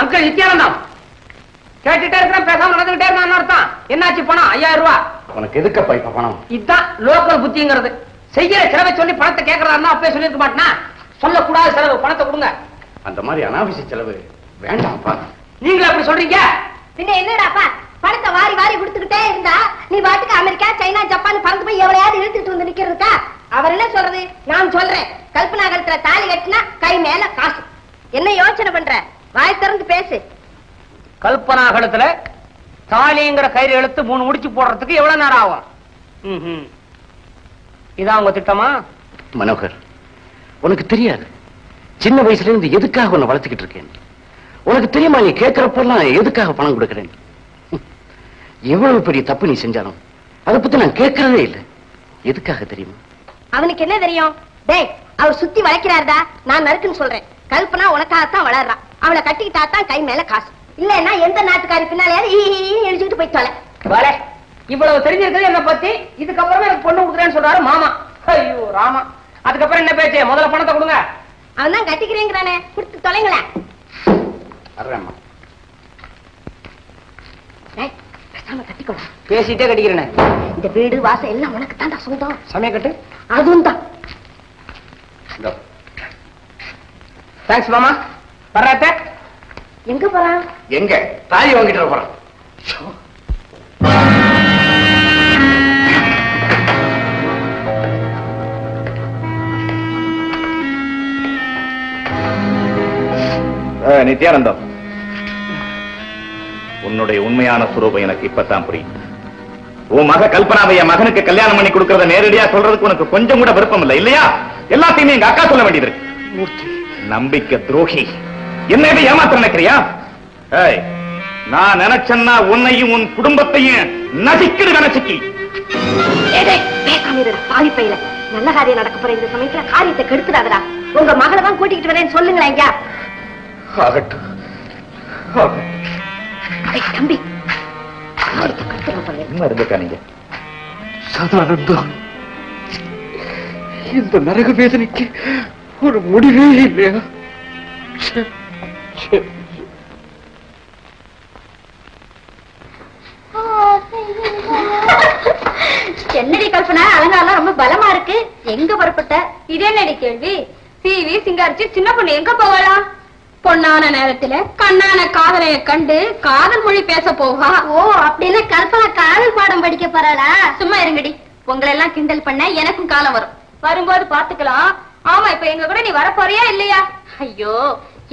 Uncle Nithyanandam கேட்டுட்டே இருக்கிறேன், பேசாம நடந்துகிட்டே இருக்கான்னு அர்த்தம். என்னாச்சு பணம்? 5000 ரூபாய். உனக்கு எதுக்கப்பா இப்ப பணம்? இதுதான் லோக்கல் புத்திங்கிறது. செய்யற செலவை சொல்லி பணத்தை கேட்கறதா இருந்தா அப்பவே சொல்லிருக்க மாட்டேனா? சொல்லக்கூடாத செலவு, பணத்தை கொடுங்க. அந்த மாதிரி அனாவசிய செலவு வேண்டாம்ப்பா. நீங்களே அப்படி சொல்றீங்க? பின்ன என்னடாப்பா, பணத்தை வாரி வாரி கொடுத்துக்கிட்டே இருந்தா நீ பாட்டுக்கு அமெரிக்கா, சைனா, ஜப்பான் பறந்து போய் எவ்வளையாவது இழுத்துட்டு வந்து நிக்கிறதுக்கா? அவர் என்ன சொல்றது? நான் சொல்றேன், கல்பனா கழுத்துல தாலி கட்டினா கை மேல காசு. என்ன யோசனை பண்ற? வாய் திறந்து பேசு. கல்பனா கழுத்துல தாலிங்கிற கயிறு எழுத்து 3 முடிச்சு போடுறதுக்கு எவ்வளவு நேரம் ஆகும்? இதான் உங்க திட்டமா? மனோகர், உனக்கு தெரியாது சின்ன வயசுல இருந்து எதுக்காக உன்னை வளர்த்துக்கிட்டு இருக்கேன். உனக்கு தெரியுமா நீ கேட்கிறப்பெல்லாம் எதுக்காக பணம் கொடுக்கிறேன்? எவ்வளவு பெரிய தப்பு நீ செஞ்சாலும் அதை பத்தி நான் கேட்கறதே இல்லை. எதுக்காக தெரியுமா? அவனுக்கு என்ன தெரியும்? டேய், அவர் சுத்தி வளைக்கிறாருடா. நான் நறுக்குன்னு சொல்றேன். கல்பனா உனக்காகத்தான் வளர்றா. அவளை கட்டிக்கிட்டா தான் கை மேல காசு. இல்லன்னா எந்த நாட்டுக்காரி பின்னாலே எழுச்சிட்டு போய் தொலை. வலே, இவ்வளவு தெரிஞ்சிருக்கிறது என்ன பத்தி. இதுக்கப்புறமே எனக்கு பொண்ணு கொடுக்குறேன்னு சொல்றாரு மாமா. ஐயோ ராமா, அதுக்கப்புறம் என்ன பேச்சு? முதல்ல பணத்தை கொடுங்க. அவன் தான் கட்டிக்கிறேங்கிறானே, கொடுத்து தொலைங்களேன். பேசிட்டே கட்டிக்கிறேன். இந்த வீடு வாசல் எல்லாம் உனக்கு தான்டா சொந்தம். சமய கட்டு அதுவும் தான். தேங்க்ஸ் மாமா. வர்றாத்த எங்க போறான்? எங்க தாலி வாங்கிட்டு போறான். நித்யானந்தம், உன்னுடைய உண்மையான சுரூபம் எனக்கு இப்பதான் புரியும். உன் மக கல்பனாவை என் மகனுக்கு கல்யாணம் பண்ணி கொடுக்கறத நேரடியா சொல்றதுக்கு உனக்கு கொஞ்சம் கூட விருப்பம் இல்லை இல்லையா? எல்லாத்தையுமே எங்க அக்கா சொல்ல வேண்டியது இருக்கு. நம்பிக்கை துரோகி, என்ன ஏமாத்த நினைக்கிறியா? நான் நினைச்சேன்னா உன்னையும் உன் குடும்பத்தையும் நசிக்கிடு நினைச்சுக்கி. பாவி பையில நல்ல காரியம் நடக்க போற இந்த சமயத்துல காரியத்தை கெடுத்துடாதடா. உங்க மகளை தான் கூட்டிக்கிட்டு வரேன்னு சொல்லுங்களேன். ஐயா தம்பி, சதானந்தம், இந்த நரக வேதனைக்கு ஒரு முடிவே இல்லையா? என்னடி கல்பனா, அலங்காரம் ரொம்ப பலமா இருக்கு. எங்க புறப்பட்ட? இது என்னடி கேள்வி? சீவி சிங்காரிச்சு சின்ன பொண்ணு எங்க போகலாம்? பொண்ணான நேரத்துல கண்ணான காதலைய கண்டு காதல் மொழி பேச போவா. ஓ, அப்படின்னா கல்பனா காதல் பாடம் படிக்க போறாளா? சும்மா இருங்கடி, உங்களை எல்லாம் கிண்டல் பண்ண எனக்கும் காலம் வரும். வரும்போது பாத்துக்கலாம். ஆமா, இப்ப எங்க கூட நீ வர போறியா இல்லையா? ஐயோ,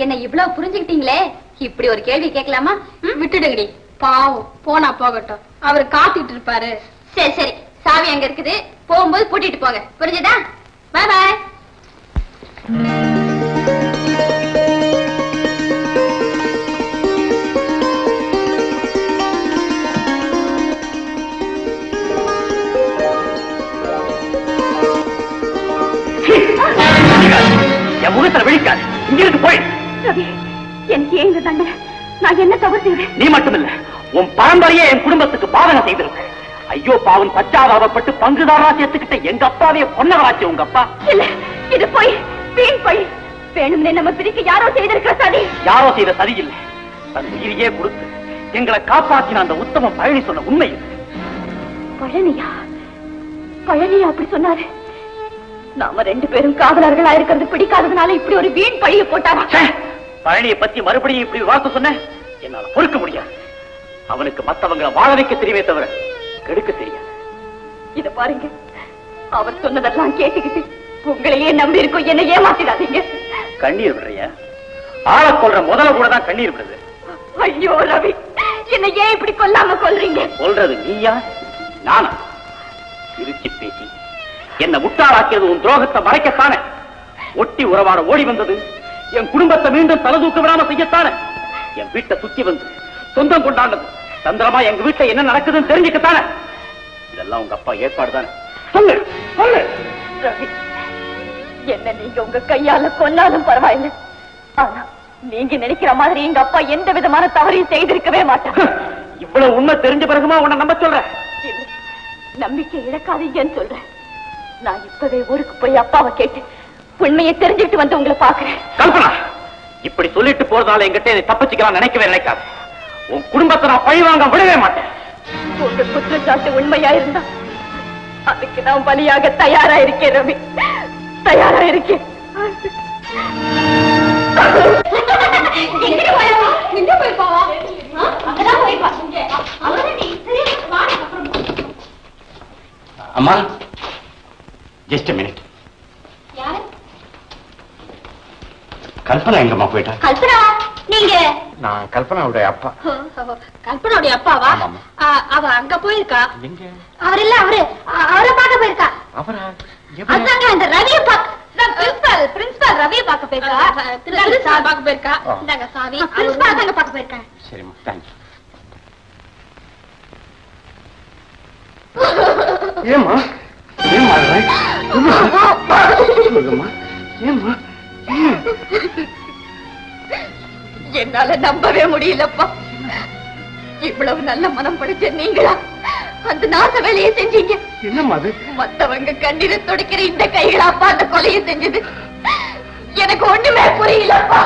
என்ன இவ்வளவு புரிஞ்சுக்கிட்டீங்களே. இப்படி ஒரு கேள்வி கேட்கலாமா? விட்டுடுங்கடி, பாவம். போனா போகட்டும், அவரு காத்திட்டு இருப்பாரு. சரி சரி, சாவி அங்க இருக்குது, போகும்போது பூட்டிட்டு போங்க. புரிஞ்சுதா? பாய் பாய். என் முகத்துல விழிக்காது. இங்கிருந்து போய். எனக்கு ஏன் இந்த தண்டனை? நான் என்ன தவறு செய்வேன்? நீ மட்டுமில்ல, உன் பரம்பரையே என் குடும்பத்துக்கு பாவனை செய்திருக்க. ஐயோ பாவன் பச்சாதாபப்பட்டு பங்குதாரா சேர்த்துக்கிட்ட எங்க அப்பாவே பொன்னவராச்சு உங்க அப்பா. இல்ல, இது போய் வீண் போய் வேணும்னே நம்ம பிரிக்க யாரோ செய்திருக்கிற சதி. யாரோ செய்த சதி இல்லை, தன் உயிரையே கொடுத்து எங்களை காப்பாற்றின அந்த உத்தம பழனி சொன்ன உண்மை. பழனியா? பழனியா அப்படி சொன்னாரு? நாம 2 பேரும் காதலர்களா இருக்கிறது பிடிக்காததுனால இப்படி ஒரு வீண் பழிய போட்டாரா? பழனியை பத்தி மறுபடியும் இப்படி வார்த்தை சொன்ன என்னால பொறுக்க முடியாது. அவனுக்கு மத்தவங்களை வாழ வைக்க தெரியுமே தவிர கெடுக்க தெரியாது. இத பாருங்க, அவர் சொன்னதெல்லாம் கேட்டுக்கிட்டு உங்களையே நம்பி இருக்கோம். என்ன ஏமாத்திடாதீங்க. கண்ணீர் விடுறியா? ஆளை கொல்ற முதல்ல கூட தான் கண்ணீர் விடுது. ஐயோ ரவி, என்ன ஏன் இப்படி கொல்லாம கொல்றீங்க? சொல்றது நீயா நானா? திருச்சி பேசி என்ன முட்டாளாக்கியது உன் துரோகத்தை மறைக்கத்தானே. ஒட்டி உறவாட ஓடி வந்தது என் குடும்பத்தை மீண்டும் தலதூக்க விடாம செய்யத்தானே. என் வீட்டை சுத்தி வந்து சொந்தம் கொண்டாண்டது தந்திரமா எங்க வீட்டை என்ன நடக்குதுன்னு தெரிஞ்சுக்கத்தானே. இதெல்லாம் உங்க அப்பா ஏற்பாடு தானே. சொல்லு சொல்லு. என்ன நீங்க உங்க கையால கொன்னாலும் பரவாயில்லை, ஆனா நீங்க நினைக்கிற மாதிரி எங்க அப்பா எந்த விதமான தவறையும் செய்திருக்கவே மாட்டார். இவ்வளவு உண்மை தெரிஞ்ச பிறகுமா உன்னை நம்ப சொல்றேன்? நம்பிக்கை இழக்காதீங்கன்னு சொல்றேன். நான் இப்பவே ஊருக்கு போய் அப்பாவை கேட்டு உண்மையை தெரிஞ்சுட்டு வந்து உங்களை பாக்குறேன். கல்பனா, இப்படி சொல்லிட்டு போறதால என்கிட்ட என்னை தப்பிச்சுக்கலாம் நினைக்கவே நினைக்காது. உன் குடும்பத்தை நான் பழி வாங்க விடவே மாட்டேன். உங்க குற்றச்சாட்டு உண்மையா இருந்தா அதுக்கு நான் பலியாக தயாரா இருக்கேன் ரவி, தயாரா இருக்கேன். அம்மா ஜஸ்ட் மினிட். கல்பனா எங்கம்மா போயிட்டா? கல்பனா நீங்க? நான் கல்பனாவுடைய அப்பா. கல்பனாவுடைய அப்பாவா? அவ அங்க போயிருக்கா. அவர் இல்ல, அவரை பார்க்க போயிருக்கா. அதாங்க அந்த ரவியை பிரின்சிபால் ரவியை பார்க்க போயிருக்கா. பார்க்க போயிருக்கா. இந்தாங்க சாவி. பிரின்சிபால் தாங்க பார்க்க போயிருக்கேன். சரிம்மா, தேங்க்ஸ். ஏம்மா ஏம்மா சொல்லுமா, ஏம்மா? என்னால நம்பவே முடியலப்பா. இவ்வளவு நல்ல மனம் படைச்ச நீங்களா அந்த நாச வேலையை செஞ்சீங்க? என்னம்மா அது? மத்தவங்க கண்ணீரை துடைக்கிற இந்த கைகளாப்பா அந்த கொலையை செஞ்சது. எனக்கு ஒண்ணுமே புரியலப்பா.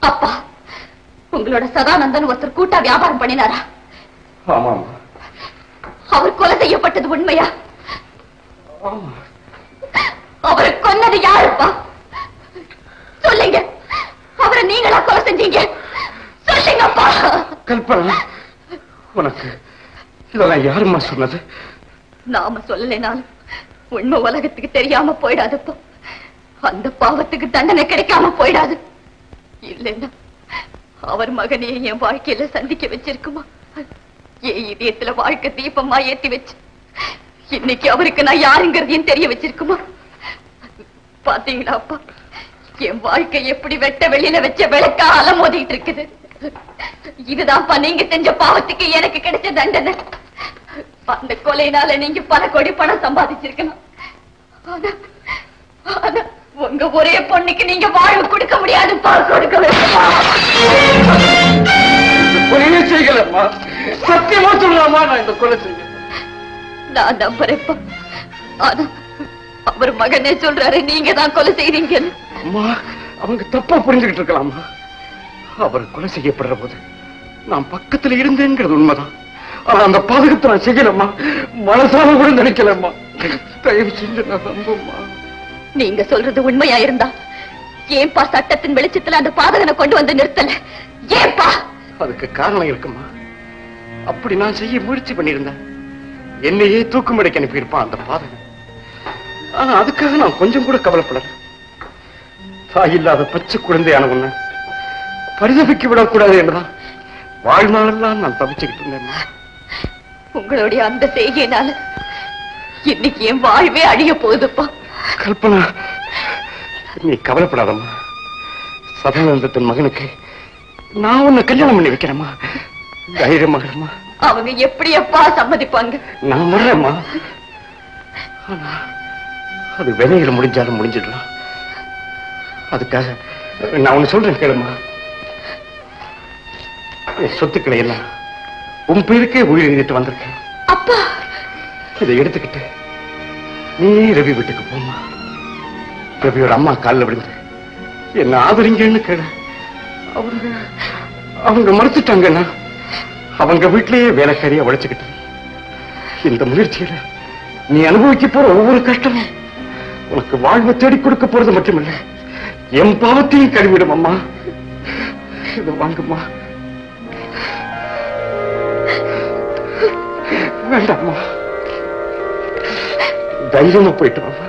அப்பா, உங்களோட சதானந்தன் ஒருத்தர் கூட்டா வியாபாரம் பண்ணினாரா? ஆமாமா. அவர் கொலை செய்யப்பட்டது உண்மையா? அவரை கொன்னது யாருப்பா? சொல்லுங்க. அவரை நீங்களா கொலை செஞ்சீங்க? சொல்லுங்கப்பா. கல்பனா, உனக்கு இதெல்லாம் யாருமா சொன்னது? நாம சொல்லலைனாலும் உண்மை உலகத்துக்கு தெரியாம போயிடாதுப்பா. அந்த பாவத்துக்கு தண்டனை கிடைக்காம போயிடாது. இல்லைன்னா அவர் மகனையே என் வாழ்க்கையில சந்திக்க வச்சிருக்குமா? என் இதயத்துல வாழ்க்கை தீபமா ஏத்தி வச்சு இன்னைக்கு அவருக்கு நான் யாருங்கிறதையும் தெரிய வச்சிருக்குமா? பாத்தீங்களா அப்பா, என் வாழ்க்கை எப்படி வெட்ட வெளியில வச்ச விளக்கா அலமோதிட்டு இருக்குது. இதுதான்ப்பா நீங்க செஞ்ச பாவத்துக்கு எனக்கு கிடைச்ச தண்டனை. அந்த கொலையினால நீங்க பல கோடி பணம் சம்பாதிச்சிருக்கணும். ஆனா உங்க ஒரே பொண்ணுக்கு நீங்க வாழ்வு கொடுக்க முடியாதுப்பா. கொடுக்க கொலையே செய்யலம்மா, சத்தியமா சொல்லலாமா? நான் இந்த கொலை செய்ய நான் நம்புறேப்பா. ஆனா அவர் மகனே சொல்றாரு நீங்க தான் கொலை செய்றீங்கன்னு. அம்மா, அவங்க தப்பா புரிஞ்சுக்கிட்டு இருக்கலாமா? அவர் கொலை செய்யப்படுற போது நான் பக்கத்துல இருந்தேங்கிறது உண்மைதான். ஆனா அந்த பாதகத்தை நான் செய்யலம்மா, மனசால கூட நினைக்கலம்மா. தயவு செஞ்சு நான் நம்பும்மா. நீங்க சொல்றது உண்மையா இருந்தா ஏன்பா சட்டத்தின் வெளிச்சத்துல அந்த பாதகனை கொண்டு வந்து நிறுத்தல? ஏன்பா? அதுக்கு காரணம் இருக்குமா? அப்படி நான் செய்ய முயற்சி பண்ணியிருந்தேன், என்னையே தூக்குமடைக்கு அனுப்பியிருப்பான் அந்த பாதகன். ஆனா அதுக்காக நான் கொஞ்சம் கூட கவலைப்படல. தாய் இல்லாத பச்சை குழந்தையான உன்னை பரிதபிக்க விடக்கூடாது என்றுதான் வாழ்நாளெல்லாம் நான் தவிச்சுக்கிட்டு இருந்தேன். உங்களுடைய அந்த செய்கையினால இன்னைக்கு என் வாழ்வே அழிய போகுதுப்பா. கல்பனா, நீ கவலைப்படாதம்மா. சதானந்தத்தின் மகனுக்கு நான் உன்னை கல்யாணம் பண்ணி வைக்கிறேம்மா. தைரியமாகம்மா. அவங்க எப்படி எப்பா சம்மதிப்பாங்க? நான் வர்றேம்மா. ஆனா அது வினையில முடிஞ்சாலும் முடிஞ்சிடலாம். அதுக்காக நான் ஒண்ணு சொல்றேன் கேளுமா. சொத்துக்களை எல்லாம் உன் பேருக்கே உயிர் எழுதிட்டு வந்திருக்கேன். அப்பா, இதை எடுத்துக்கிட்டு நீ ரவி வீட்டுக்கு போமா. ரவியோட அம்மா காலில் விழுந்து என்ன ஆதரிங்கன்னு கேளு. அவங்க மறுத்துட்டாங்கன்னா அவங்க வீட்டிலேயே வேலைக்காரியா உழைச்சுக்கிட்டு இந்த முயற்சியில நீ அனுபவிக்க போற ஒவ்வொரு கஷ்டமும் உனக்கு வாழ்வை தேடி கொடுக்க போறது மட்டுமில்லை, என் பாவத்தையும் கழுவிடும். அம்மா, இதை வாங்கம்மா. வேண்டாம்மா, தைரியமா போயிட்டு வாமா.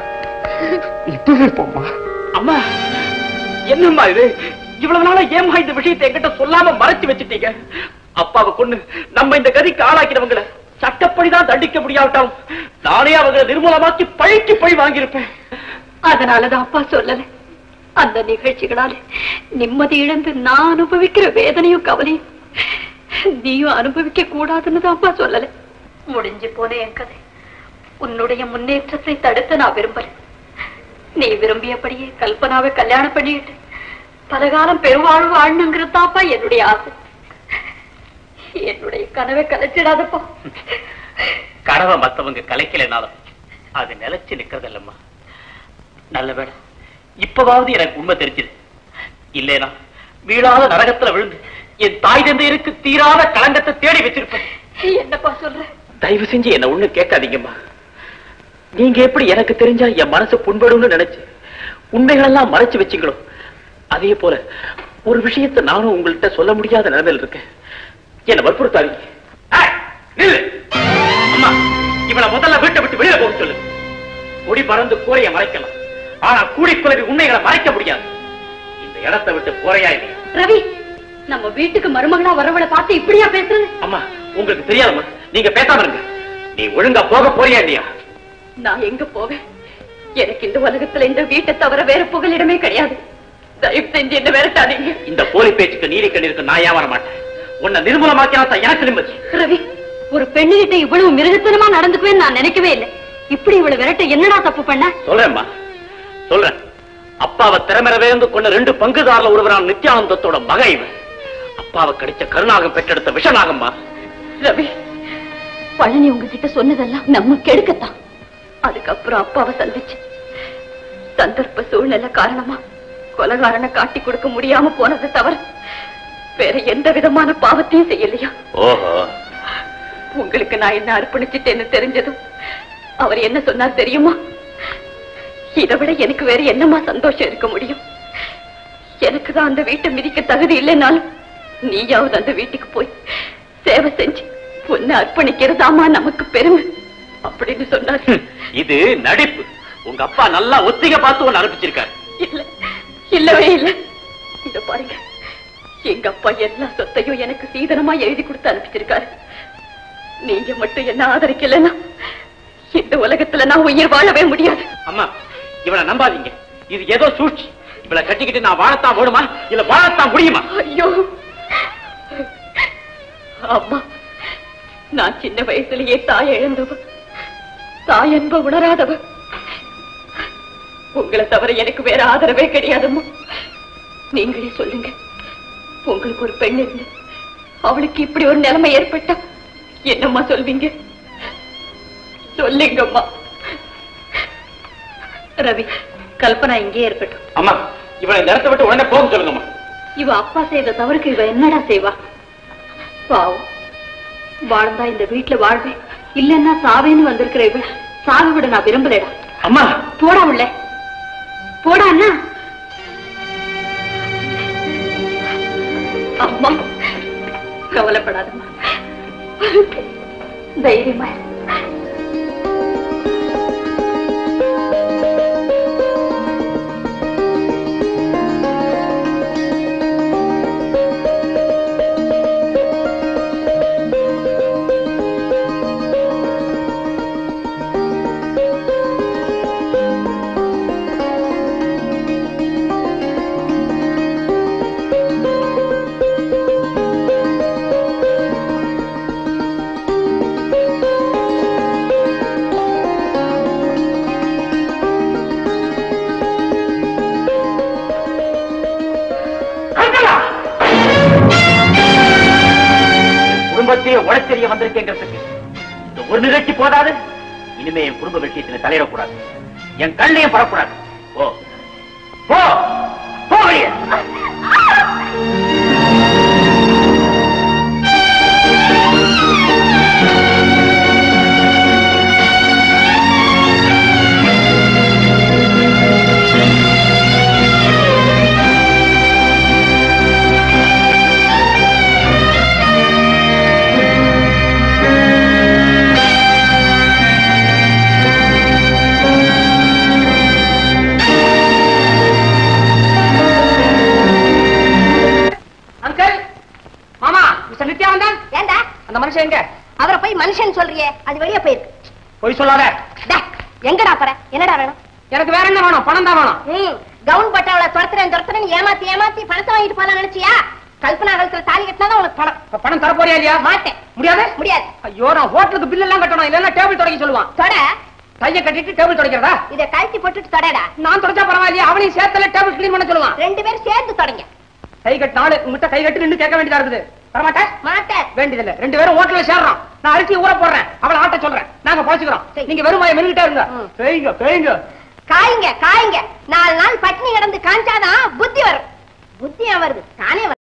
இப்பவே போமா. அம்மா, என்னம்மா இது? இவ்வளவு நாளா ஏமா இந்த விஷயத்தை என்கிட்ட சொல்லாம மறைச்சு வச்சுட்டீங்க? அப்பாவை கொண்டு நம்ம இந்த கதிக்கு ஆளாக்கினவங்களை சட்டப்படிதான் தண்டிக்க முடியாவிட்டாலும் நானே அவங்களை நிர்மூலமாக்கி பழிக்கு பழி வாங்கியிருப்பேன். அதனாலதான் அப்பா சொல்லல. அந்த நிகழ்ச்சிகளால நிம்மதி இழந்து நான் அனுபவிக்கிற வேதனையும் கவலையும் நீயும் அனுபவிக்க கூடாதுன்னு தான் அப்பா சொல்லல. முடிஞ்சு போன என் கதை உன்னுடைய முன்னேற்றத்தை தடுத்து நான் விரும்பல. நீ விரும்பியபடியே கல்பனாவை கல்யாணம் பண்ணிட்டு பலகாலம் பெருவாழ்வு வாழணுங்கிறது தான்ப்பா என்னுடைய ஆசை. என்னுடைய கனவை கலைச்சிடாதப்பா. கனவை மத்தவங்க கலைக்கலைனாலும் அது நிலைச்சு நிக்கிறதில்லம்மா. நல்ல வேளை இப்பவாவது எனக்கு உண்மை தெரிஞ்சது. இல்லைனா வீழாத நரகத்துல விழுந்து என் தாய் தந்தையருக்கு தீராத களங்கத்தை தேடி வச்சிருப்பேன். என்னப்பா சொல்ற? தயவு செஞ்சு என்ன ஒண்ணு கேட்காதீங்கம்மா. நீங்க எப்படி எனக்கு தெரிஞ்சா என் மனசு புண்படும்னு நினைச்சு உண்மைகள் எல்லாம் மறைச்சு வச்சுங்களோ, அதே போல ஒரு விஷயத்தை நானும் உங்கள்கிட்ட சொல்ல முடியாத நிலைமையில் இருக்கேன். என்ன வற்புறுத்தாதீங்க. அம்மா, இவளை முதல்ல வீட்டை விட்டு வெளியில போக சொல்லு. கொடி பறந்து கூரையை மறைக்கலாம், ஆனா கூடிக்குலவி உண்மைகளை மறைக்க முடியாது. இந்த இடத்தை விட்டு போறையா இல்லையா? ரவி, நம்ம வீட்டுக்கு மருமகளா வரவளை பார்த்து இப்படியா பேசுறது? அம்மா, உங்களுக்கு தெரியாதம்மா, நீங்க பேசாம இருங்க. நீ ஒழுங்கா போக போறியா இல்லையா? நான் எங்க போவேன்? எனக்கு இந்த உலகத்துல இந்த வீட்டை தவிர வேற புகலிடமே கிடையாது. தயவு செஞ்சு என்ன விரட்டாதீங்க. இந்த போலி பேச்சுக்கு நீதி கண்ணிருக்கு நான் ஏன் வர மாட்டேன். உன்னை நிர்மூலமாக்கினா எனக்கு நிம்மதி. ரவி, ஒரு பெண்ணுகிட்ட இவ்வளவு மிருகத்தனமா நடந்துக்குவேன்னு நான் நினைக்கவே இல்லை. இப்படி இவ்வளவு விரட்ட என்னடா தப்பு பண்ண? சொல்றேன்மா, சொல்றேன். அப்பாவை திறமையில வேந்து கொண்ட 2 பங்குதாரல ஒருவரான நித்யானந்தத்தோட மக இவன். அப்பாவை கடிச்ச கருணாகம் பெற்றெடுத்த விஷநாகம்மா. ரவி, பழனி உங்ககிட்ட சொன்னதெல்லாம் நம்ம கெடுக்கத்தான். அதுக்கப்புறம் அப்பாவை சந்திச்சு சந்தர்ப்ப சூழ்நிலை காரணமா கொலைகாரனை காட்டி கொடுக்க முடியாம போனதை தவிர வேற எந்த விதமான பாவத்தையும் செய்யலையா? ஓஹோ, உங்களுக்கு நான் என்ன அர்ப்பணிச்சுட்டேன்னு தெரிஞ்சதும் அவர் என்ன சொன்னார் தெரியுமா? இதை விட எனக்கு வேற என்னமா சந்தோஷம் இருக்க முடியும்? எனக்குதான் அந்த வீட்டை மிதிக்க தகுதி இல்லைனாலும் நீயாவது அந்த வீட்டுக்கு போய் சேவை செஞ்சு உன்னை அர்ப்பணிக்கிறதாமா நமக்கு பெருமை அப்படின்னு சொன்னார். இது நடிப்பு. உங்க அப்பா நல்லா ஒத்திகை பார்த்து ஒன்னு அனுப்பிச்சிருக்காரு. இல்ல, இல்லவே இல்ல. இத பாருங்க, எங்க அப்பா எல்லா சொத்தையும் எனக்கு சீதனமா எழுதி கொடுத்து அனுப்பிச்சிருக்காரு. நீங்க மட்டும் என்ன ஆதரிக்கலன்னா இந்த உலகத்துல நான் உயிர் வாழவே முடியாது. அம்மா, இவளை நம்பாதீங்க. இது ஏதோ சூழ்ச்சி. இவளை கட்டிக்கிட்டு நான் வாழத்தான் வேணுமா இல்ல வாழத்தான் முடியுமா? ஐயோ அம்மா, நான் சின்ன வயசுலயே தாய் இழந்தவ, தாய் என்ப உணராதவ. உங்களை தவிர எனக்கு வேற ஆதரவே கிடையாதம்மா. நீங்களே சொல்லுங்க, உங்களுக்கு ஒரு பெண் இருந்து அவளுக்கு இப்படி ஒரு நிலைமை ஏற்பட்டா என்னம்மா சொல்வீங்க? சொல்லுங்கம்மா. ரவி, கல்பனா இங்கே இருக்கட்டும். அம்மா, இவளை இந்த இடத்தை விட்டு உடனே போக சொல்லுங்கம்மா. இவ அப்பா செய்த தவறுக்கு இவ என்னடா செய்வா? பாவம், வாழ்ந்தா இந்த வீட்டுல வாழ்வேன், இல்லன்னா சாவேன்னு வந்திருக்கிற இவ சாவி விட நான் விரும்பலடா. அம்மா, போடா உள்ள, போடா அண்ணா. அம்மா, கவலைப்படாதம்மா, தைரியமா. உடச்செறிய வந்திருக்கேங்கிறதுக்கு இந்த ஒரு நிகழ்ச்சி போதாது. இனிமே என் குடும்ப விஷயத்துல தலையிடக்கூடாது, என் கண்ணையும் படக்கூடாது. போ போ போ. அந்த மனுஷன் எங்க? அவரை போய் மனுஷன் சொல்றியே, அது வெளியே போயிருக்கு. போய் சொல்லாத. எங்கடா போற? என்னடா வேணும்? எனக்கு வேற என்ன வேணும்? பணம் தான் வேணும். கவுன் பட்டவளை துரத்துறேன் ஏமாத்தி ஏமாத்தி பணத்தை வாங்கிட்டு போலாம் நினைச்சியா? கல்பனா கழுத்துல தாலி கட்டினாதான் உனக்கு பணம். பணம் தர போறியா இல்லையா? மாட்டேன். முடியாது? முடியாது. ஐயோ, நான் ஹோட்டலுக்கு பில் எல்லாம் கட்டணும், இல்லன்னா டேபிள் தொடக்க சொல்லுவான். தொட. கையை கட்டிட்டு டேபிள் தொடக்கிறதா? இதை கழட்டி போட்டுட்டு தொடடா. நான் தொடச்சா பரவாயில்லையா? அவனையும் சேர்த்துல டேபிள் கிளீன் பண்ண சொல்லுவான். 2 பேரும் சேர்ந்து தொடங்க. கை கட்டினாலும் உங்ககிட்ட கை கட்டி நின்று கேட்க வேண்டியதா இருக்குது. வரமாட்டேன் மாட்டேன். வேண்டியதில்லை. 2 பேரும் ஹோட்டல்ல சேர்றோம். நான் அரிசி ஊற போடுறேன், அவளை ஆட்ட சொல்றேன். நாங்க பொழைச்சுக்கிறோம். நீங்க வெறும் வாயை மென்னுகிட்டே இருங்க. பேய்ங்க காய்ங்க 4 நாள் பட்டினி கிடந்து காஞ்சாதான் புத்தி வரும். புத்தியா வருது தானே